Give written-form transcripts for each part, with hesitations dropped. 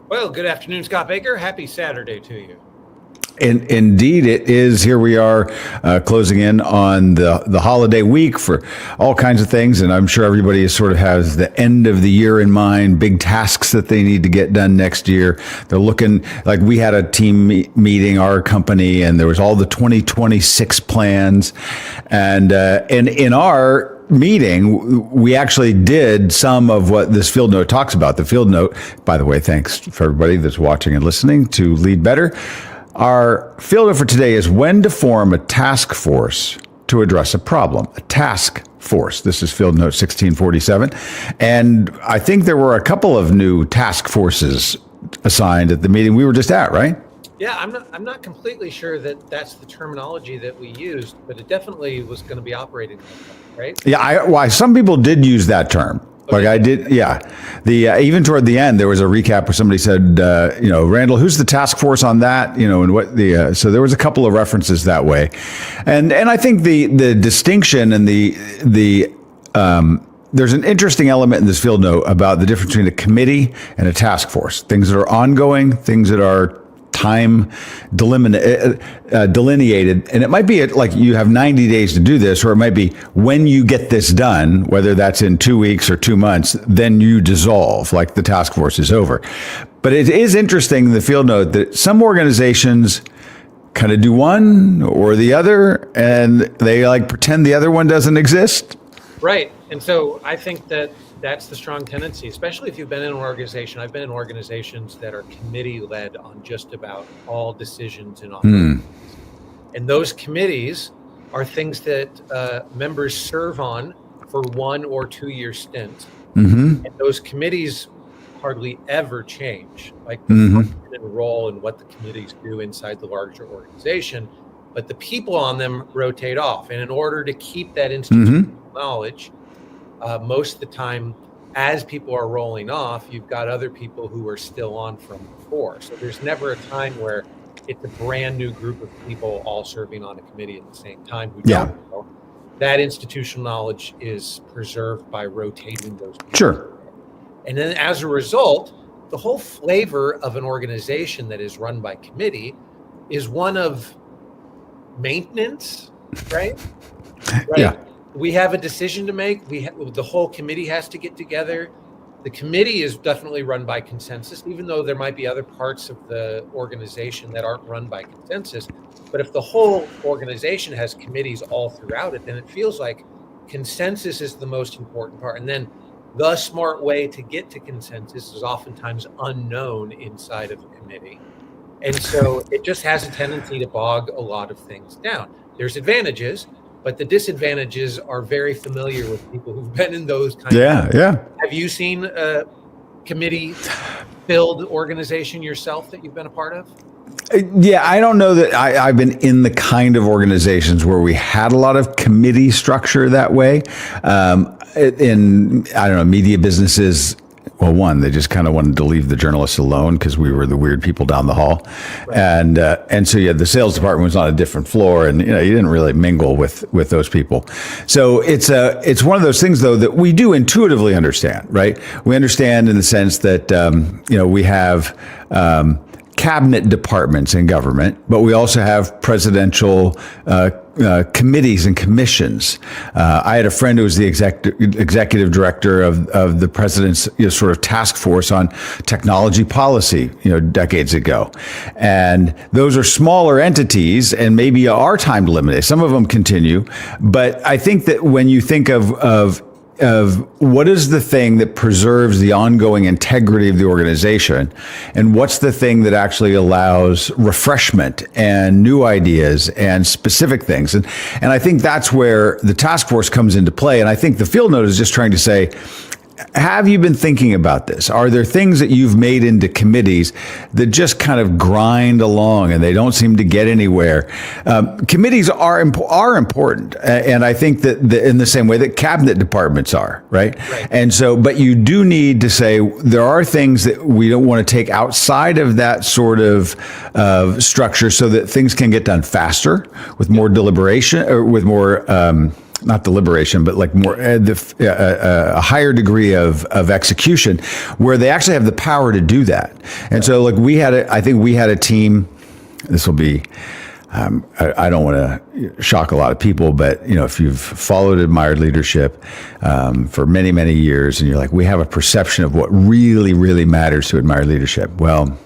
Well, good afternoon, Scott Baker. Happy Saturday to you. Indeed, it is. Here we are closing in on the holiday week for all kinds of things. And I'm sure everybody sort of has the end of the year in mind, big tasks that they need to get done next year. They're looking like we had a team meeting, our company, and there was all the 2026 plans. And in our meeting, we actually did some of what this field note talks about. The field note, by the way, thanks for everybody that's watching and listening to Lead Better. Our field note for today is when to form a task force to address a problem. A task force. This is field note 1647. And I think there were a couple of new task forces assigned at the meeting we were just at, right? Yeah, I'm not completely sure that that's the terminology that we used, but it definitely was going to be operating like that, right? Yeah, some people did use that term. Like I did, yeah. Even toward the end, there was a recap where somebody said, Randall, who's the task force on that? And what so there was a couple of references that way, and I think the distinction and the there's an interesting element in this field note about the difference between a committee and a task force. Things that are ongoing, things that are time delineated, and it might be like you have 90 days to do this, or it might be when you get this done, whether that's in 2 weeks or 2 months, then you dissolve, like the task force is over. But it is interesting in the field note that some organizations kind of do one or the other, and they like pretend the other one doesn't exist. Right. And so I think that that's the strong tendency, especially if you've been in an organization. I've been in organizations that are committee led on just about all decisions and operations. And those committees are things that members serve on for 1 or 2 year stints. And those committees hardly ever change, like the function and role and what the committees do inside the larger organization. But the people on them rotate off. And in order to keep that institutional knowledge, most of the time, as people are rolling off, you've got other people who are still on from before. So there's never a time where it's a brand new group of people all serving on a committee at the same time who don't know. That institutional knowledge is preserved by rotating those people. Sure. And then as a result, the whole flavor of an organization that is run by committee is one of maintenance, right? Yeah. We have a decision to make. The whole committee has to get together. The committee is definitely run by consensus, even though there might be other parts of the organization that aren't run by consensus. But if the whole organization has committees all throughout it, then it feels like consensus is the most important part. And then the smart way to get to consensus is oftentimes unknown inside of a committee. And so it just has a tendency to bog a lot of things down. There's advantages, but the disadvantages are very familiar with people who've been in those kinds of. Yeah. Have you seen a committee-filled organization yourself that you've been a part of? Yeah, I don't know that I've been in the kind of organizations where we had a lot of committee structure that way. In, I don't know, media businesses, well, one, they just kind of wanted to leave the journalists alone because we were the weird people down the hall. Right. And so, yeah, the sales department was on a different floor, and, you didn't really mingle with those people. So it's one of those things, though, that we do intuitively understand, right? We understand in the sense that, we have cabinet departments in government, but we also have presidential committees and commissions. I had a friend who was the executive director of the president's sort of task force on technology policy, decades ago. And those are smaller entities and maybe are time limited. Some of them continue, but I think that when you think of what is the thing that preserves the ongoing integrity of the organization, and what's the thing that actually allows refreshment and new ideas and specific things. And I think that's where the task force comes into play. And I think the field note is just trying to say, have you been thinking about this? Are there things that you've made into committees that just kind of grind along and they don't seem to get anywhere? Committees are important. And I think that in the same way that cabinet departments are, right? And so, but you do need to say there are things that we don't want to take outside of that sort of structure so that things can get done faster with more deliberation or with more not deliberation, but like more a higher degree of execution, where they actually have the power to do that. And so, like I think we had a team. This will be. I don't want to shock a lot of people, but if you've followed Admired Leadership for many, many years, and you're like, we have a perception of what really, really matters to Admired Leadership. Well,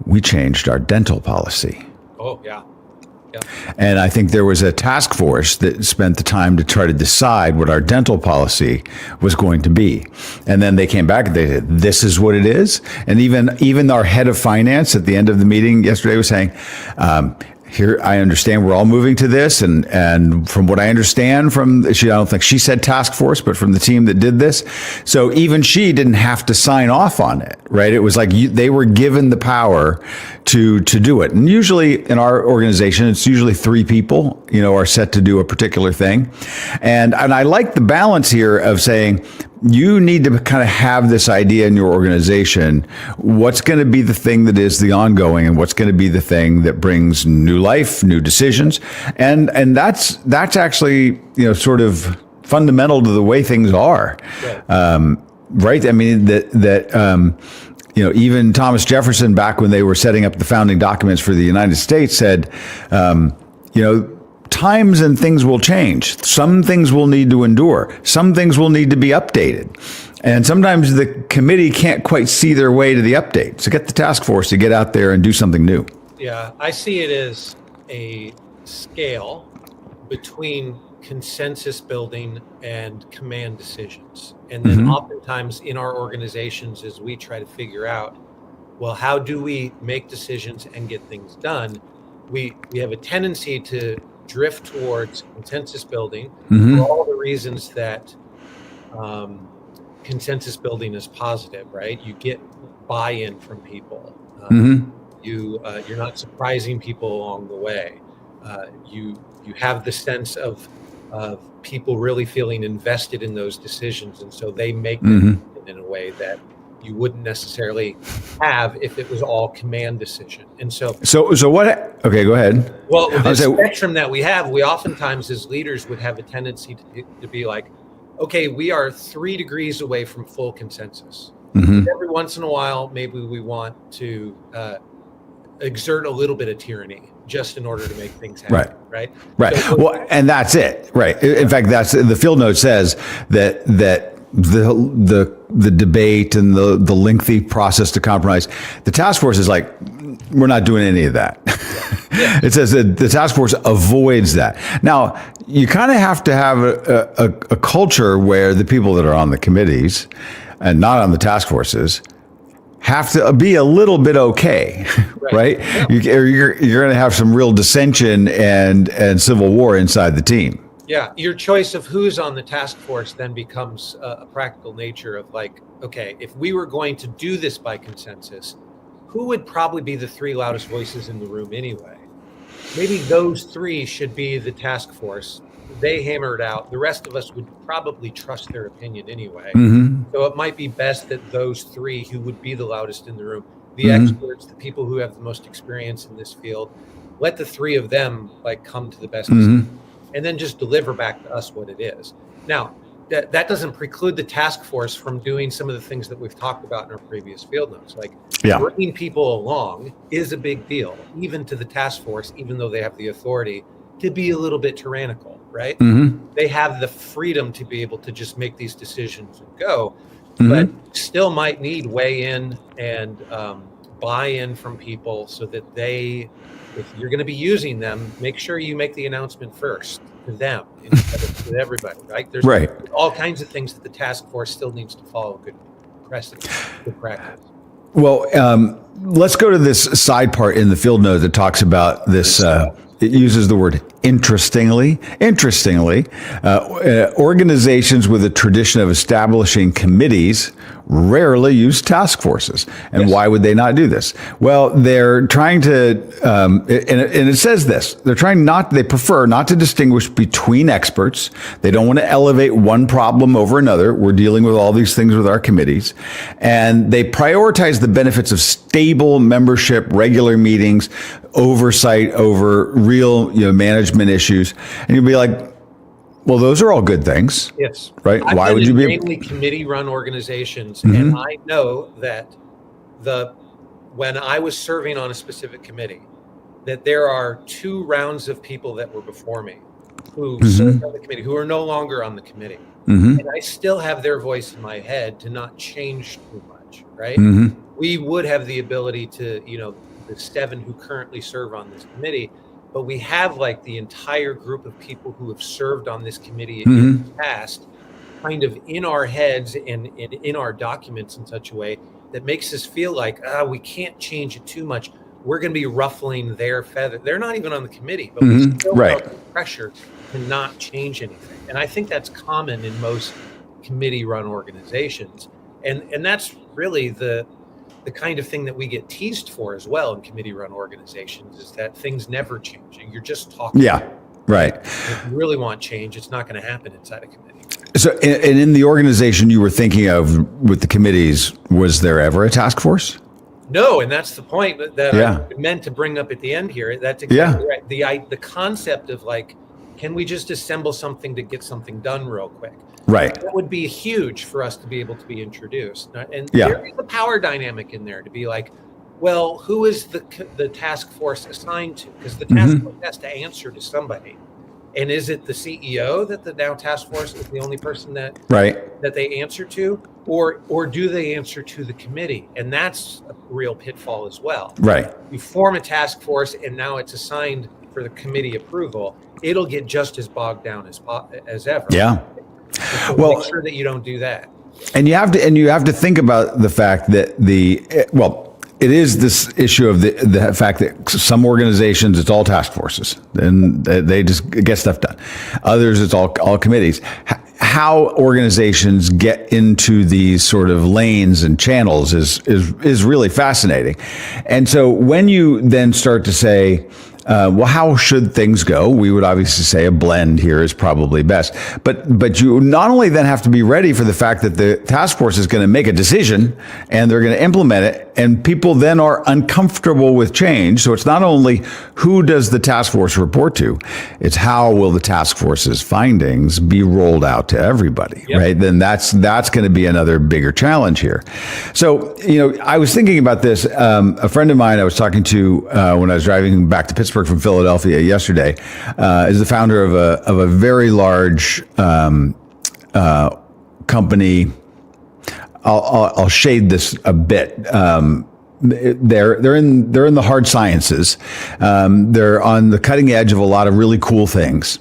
we changed our dental policy. Oh, yeah. Yeah. And I think there was a task force that spent the time to try to decide what our dental policy was going to be. And then they came back and they said, this is what it is. And even our head of finance at the end of the meeting yesterday was saying, here, I understand we're all moving to this. And from what I understand I don't think she said task force, but from the team that did this. So even she didn't have to sign off on it, right? It was like they were given the power to do it. And usually in our organization, it's usually 3 people, are set to do a particular thing. And I like the balance here of saying, you need to kind of have this idea in your organization. What's going to be the thing that is the ongoing, and what's going to be the thing that brings new life, new decisions, and that's actually sort of fundamental to the way things are, right? I mean even Thomas Jefferson, back when they were setting up the founding documents for the United States, said, times and things will change. Some things will need to endure. Some things will need to be updated. And sometimes the committee can't quite see their way to the update. So get the task force to get out there and do something new. Yeah, I see it as a scale between consensus building and command decisions. And then oftentimes in our organizations, as we try to figure out, well, how do we make decisions and get things done? We have a tendency to drift towards consensus building for all the reasons that consensus building is positive, right? You get buy-in from people. You're not surprising people along the way. You have the sense of people really feeling invested in those decisions, and so they make them in a way that you wouldn't necessarily have if it was all command decision. And so what? Okay, go ahead. Well, the spectrum that we have, we oftentimes as leaders would have a tendency to be like, okay, we are 3 degrees away from full consensus. Every once in a while, maybe we want to exert a little bit of tyranny just in order to make things happen. Right. So, well, and that's it. Right. In fact, that's the field note says that the debate and the lengthy process to compromise, the task force is like, we're not doing any of that. It says that the task force avoids that. Now, you kind of have to have a culture where the people that are on the committees and not on the task forces have to be a little bit okay, right? Yeah. You're going to have some real dissension and civil war inside the team. Yeah, your choice of who's on the task force then becomes a practical nature of like, okay, if we were going to do this by consensus, who would probably be the 3 loudest voices in the room anyway? Maybe those 3 should be the task force. They hammer it out. The rest of us would probably trust their opinion anyway. So it might be best that those 3 who would be the loudest in the room, the experts, the people who have the most experience in this field, let the 3 of them like come to the best decision, and then just deliver back to us what it is. Now, that doesn't preclude the task force from doing some of the things that we've talked about in our previous field notes. Like bringing people along is a big deal, even to the task force, even though they have the authority to be a little bit tyrannical, right? They have the freedom to be able to just make these decisions and go, but still might need weigh-in and buy-in from people so that if you're going to be using them, make sure you make the announcement first to them instead of to everybody, right? There's all kinds of things that the task force still needs to follow good precedent, good practice. Well, let's go to this side part in the field note that talks about this. It uses the word interestingly. Organizations with a tradition of establishing committees rarely use task forces. And why would they not do this? Well, they're trying to, and it says this, they prefer not to distinguish between experts. They don't want to elevate one problem over another. We're dealing with all these things with our committees. And they prioritize the benefits of stable membership, regular meetings, oversight over real, management issues. And you'll be like, Well, those are all good things. Yes. Right. I've Why been would in you be? mainly committee-run organizations, and I know that when I was serving on a specific committee, that there are 2 rounds of people that were before me who served on the committee who are no longer on the committee, and I still have their voice in my head to not change too much. Right. We would have the ability to, the 7 who currently serve on this committee. But we have like the entire group of people who have served on this committee in the past kind of in our heads and in our documents in such a way that makes us feel like, we can't change it too much. We're going to be ruffling their feather. They're not even on the committee, but we still felt the pressure to not change anything. And I think that's common in most committee-run organizations. And that's really the kind of thing that we get teased for as well in committee-run organizations, is that things never change. You're just talking. Yeah, right. If you really want change, it's not going to happen inside a committee. So, and in the organization you were thinking of with the committees, was there ever a task force? No, and that's the point that I meant to bring up at the end here. That's exactly right. The concept of like, can we just assemble something to get something done real quick? Right. That would be huge for us to be able to be introduced. And there is a power dynamic in there to be like, well, who is the task force assigned to? Because the task force has to answer to somebody. And is it the CEO that the now task force is the only person that they answer to? Or do they answer to the committee? And that's a real pitfall as well. Right. You form a task force and now it's assigned for the committee approval. It'll get just as bogged down as ever. Yeah. So well, make sure that you don't do that. And you have to think about the fact that it is this issue of the fact that some organizations, it's all task forces and they just get stuff done. Others, it's all committees. How organizations get into these sort of lanes and channels is really fascinating. And so when you then start to say, well, how should things go? We would obviously say a blend here is probably best. But you not only then have to be ready for the fact that the task force is going to make a decision and they're going to implement it, and people then are uncomfortable with change. So it's not only who does the task force report to, it's how will the task force's findings be rolled out to everybody, right? Then that's going to be another bigger challenge here. So, I was thinking about this. A friend of mine I was talking to when I was driving back to Pittsburgh from Philadelphia yesterday, is the founder of a very large company. I'll shade this a bit. They're in the hard sciences. They're on the cutting edge of a lot of really cool things.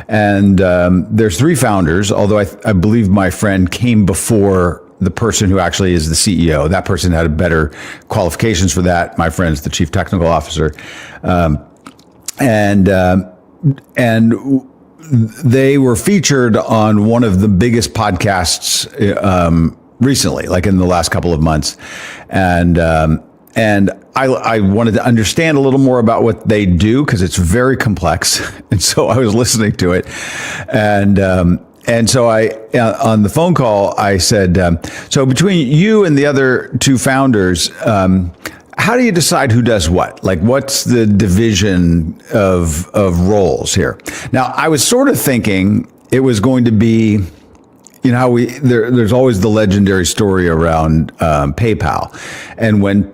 And there's 3 founders, although I believe my friend came before the person who actually is the CEO. That person had better qualifications for that. My friend's the chief technical officer. And they were featured on one of the biggest podcasts recently, like in the last couple of months. And I wanted to understand a little more about what they do because it's very complex. And so I was listening to it. And so on the phone call, I said, so between you and the other 2 founders, how do you decide who does what? Like, what's the division of roles here? Now, I was sort of thinking it was going to be, how there's always the legendary story around PayPal, and when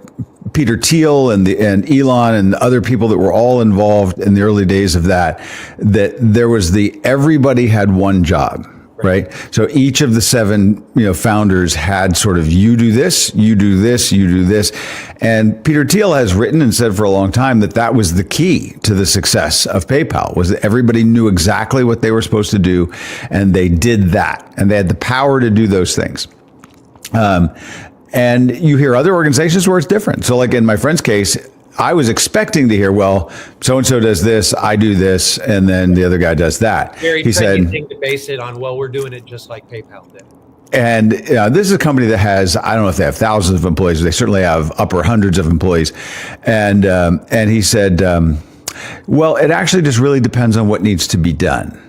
Peter Thiel and Elon and other people that were all involved in the early days of that there was everybody had one job. Right. So each of the 7, founders had sort of, you do this, you do this, you do this. And Peter Thiel has written and said for a long time that was the key to the success of PayPal, was that everybody knew exactly what they were supposed to do. And they did that. And they had the power to do those things. And you hear other organizations where it's different. So like in my friend's case, I was expecting to hear, well, so-and-so does this, I do this, and then the other guy does that. He said, thing to base it on, well, we're doing it just like PayPal did. And this is a company that has, I don't know if they have thousands of employees, but they certainly have upper hundreds of employees. And he said, well, it actually just really depends on what needs to be done.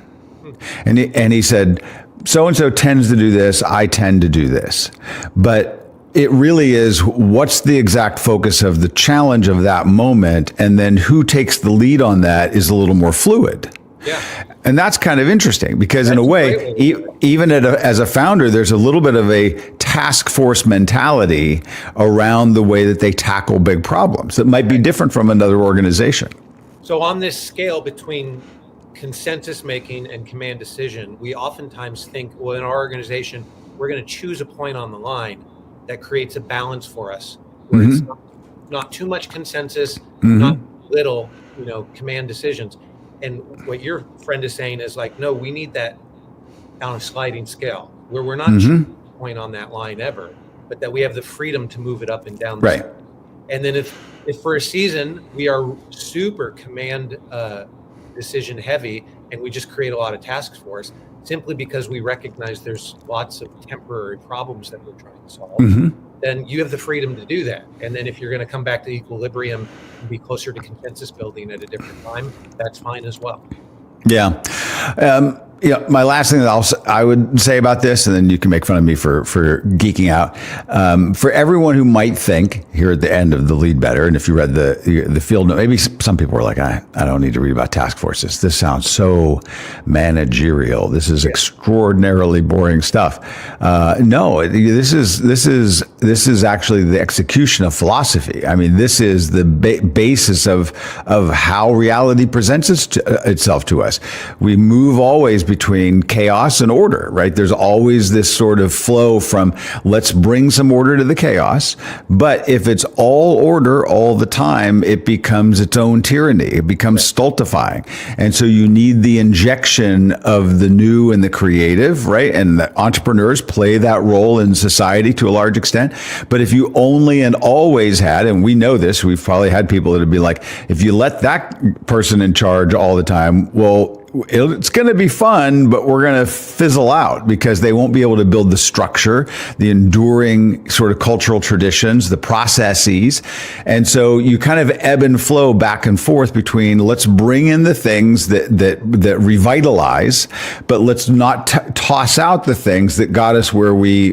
And he said, so-and-so tends to do this, I tend to do this. But it really is, what's the exact focus of the challenge of that moment, and then who takes the lead on that is a little more fluid. Yeah. And that's kind of interesting because in a That's a way, great way to do it. even as a founder, there's a little bit of a task force mentality around the way that they tackle big problems that might be different from another organization. So on this scale between consensus making and command decision, we oftentimes think, well, in our organization, we're going to choose a point on the line that creates a balance for us, where it's not too much consensus, not little, command decisions. And what your friend is saying is like, no, we need that on a sliding scale where we're not choosing a point on that line ever, but that we have the freedom to move it up and down. Right. And then if for a season we are super command decision heavy and we just create a lot of task force simply because we recognize there's lots of temporary problems that we're trying to solve, then you have the freedom to do that. And then if you're going to come back to equilibrium and be closer to consensus building at a different time, that's fine as well. Yeah. My last thing that I would say about this, and then you can make fun of me for geeking out. For everyone who might think here at the end of the Lead Better, and if you read the field note, maybe some people were like, I don't need to read about task forces. This sounds so managerial. This is extraordinarily boring stuff. No, this is actually the execution of philosophy. I mean, this is the basis of how reality presents itself to us. We move always between chaos and order, right? There's always this sort of flow from let's bring some order to the chaos. But if it's all order all the time, it becomes its own tyranny. It becomes stultifying. And so you need the injection of the new and the creative, right? And the entrepreneurs play that role in society to a large extent. But if you only and always had, and we know this, we've probably had people that would be like, if you let that person in charge all the time, well, it's going to be fun, but we're going to fizzle out because they won't be able to build the structure, the enduring sort of cultural traditions, the processes. And so you kind of ebb and flow back and forth between let's bring in the things that revitalize, but let's not toss out the things that got us where we,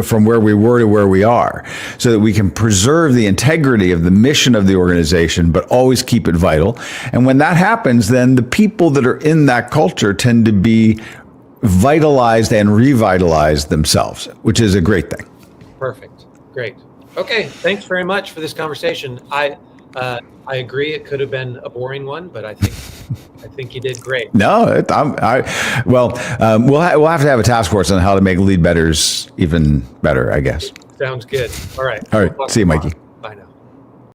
from where we were to where we are, so that we can preserve the integrity of the mission of the organization, but always keep it vital. And when that happens, then the people that are in that culture tend to be vitalized and revitalized themselves, which is a great thing. Perfect. Great. Okay. Thanks very much for this conversation. I agree. It could have been a boring one, but I think you did great. No, we'll have to have a task force on how to make Lead Betters even better, I guess. Sounds good. All right. See you, Mikey.